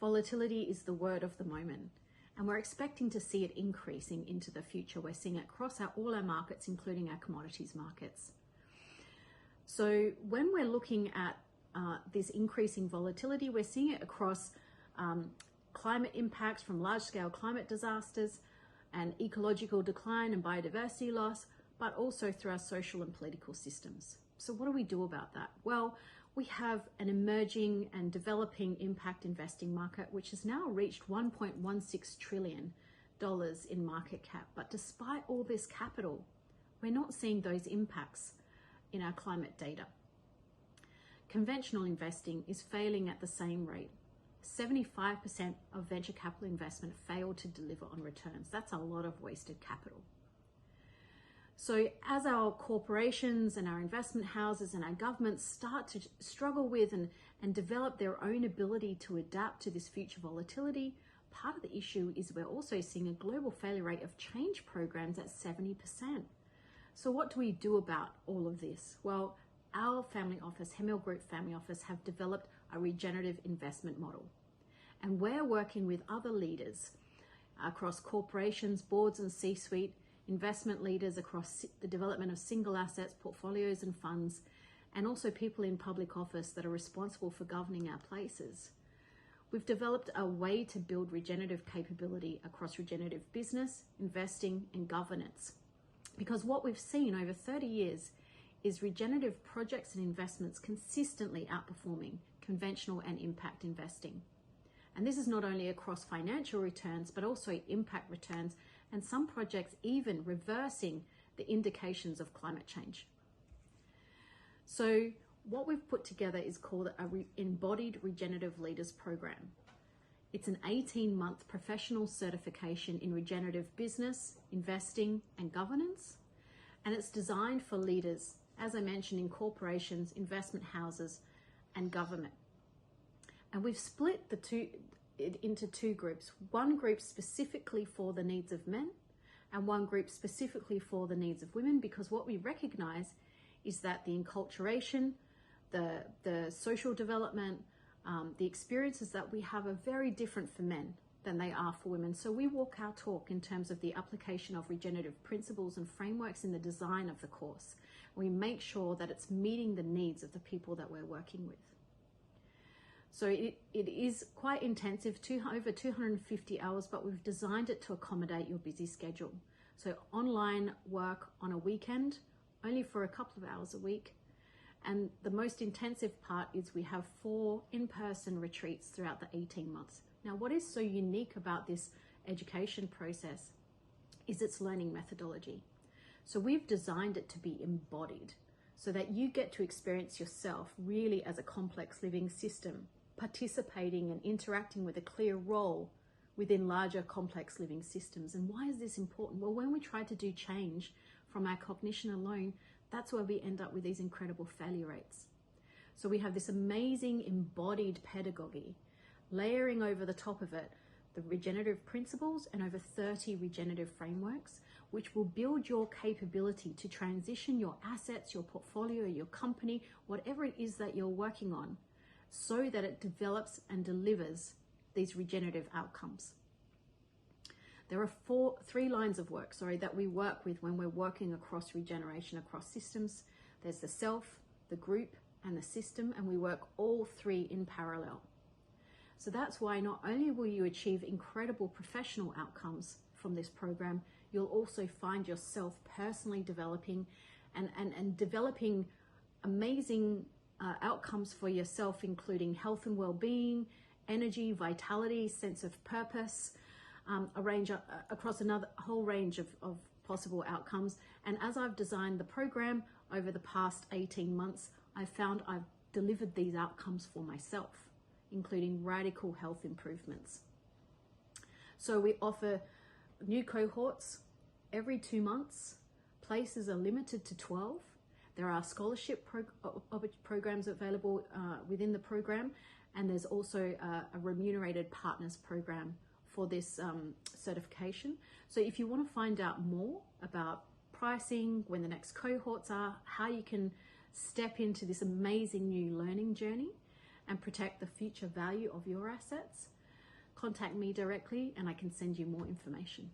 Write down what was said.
Volatility is the word of the moment, and we're expecting to see it increasing into the future. We're seeing it across all our markets, including our commodities markets. So when we're looking at this increasing volatility, we're seeing it across climate impacts from large-scale climate disasters and ecological decline and biodiversity loss, but also through our social and political systems. So what do we do about that? Well, we have an emerging and developing impact investing market, which has now reached $1.16 trillion in market cap. But despite all this capital, we're not seeing those impacts in our climate data. Conventional investing is failing at the same rate. 75% of venture capital investment failed to deliver on returns. That's a lot of wasted capital. So as our corporations and our investment houses and our governments start to struggle with and develop their own ability to adapt to this future volatility, part of the issue is we're also seeing a global failure rate of change programs at 70%. So what do we do about all of this? Well, our family office, Hemel Group Family Office, have developed a regenerative investment model. And we're working with other leaders across corporations, boards and C-suite, investment leaders across the development of single assets, portfolios and funds, and also people in public office that are responsible for governing our places. We've developed a way to build regenerative capability across regenerative business, investing and governance. Because what we've seen over 30 years is regenerative projects and investments consistently outperforming conventional and impact investing. And this is not only across financial returns, but also impact returns, and some projects even reversing the indications of climate change. So what we've put together is called a Embodied Regenerative Leaders Program. It's an 18-month professional certification in regenerative business, investing and governance. And it's designed for leaders, as I mentioned, in corporations, investment houses, and government. And we've split it into two groups. One group specifically for the needs of men, and one group specifically for the needs of women, because what we recognize is that the enculturation, the social development, the experiences that we have are very different for men than they are for women. So we walk our talk in terms of the application of regenerative principles and frameworks in the design of the course. We make sure that it's meeting the needs of the people that we're working with. So it is quite intensive, over 250 hours, but we've designed it to accommodate your busy schedule. So online work on a weekend, only for a couple of hours a week. And the most intensive part is we have 4 in-person retreats throughout the 18 months. Now, what is so unique about this education process is its learning methodology. So we've designed it to be embodied so that you get to experience yourself really as a complex living system, participating and interacting with a clear role within larger complex living systems. And why is this important? Well, when we try to do change from our cognition alone, that's where we end up with these incredible failure rates. So we have this amazing embodied pedagogy, layering over the top of it the regenerative principles and over 30 regenerative frameworks, which will build your capability to transition your assets, your portfolio, your company, whatever it is that you're working on, so that it develops and delivers these regenerative outcomes. There are 3 lines of work, that we work with when we're working across regeneration, across systems. There's the self, the group, and the system, and we work all 3 in parallel. So that's why not only will you achieve incredible professional outcomes from this program, you'll also find yourself personally developing and developing amazing outcomes for yourself, including health and well-being, energy, vitality, sense of purpose, across a whole range of possible outcomes. And as I've designed the program over the past 18 months, I've found I've delivered these outcomes for myself, including radical health improvements. So we offer new cohorts every 2 months. Places are limited to 12. There are scholarship programs available within the program, and there's also a remunerated partners program for this certification. So if you want to find out more about pricing, when the next cohorts are, how you can step into this amazing new learning journey and protect the future value of your assets, contact me directly and I can send you more information.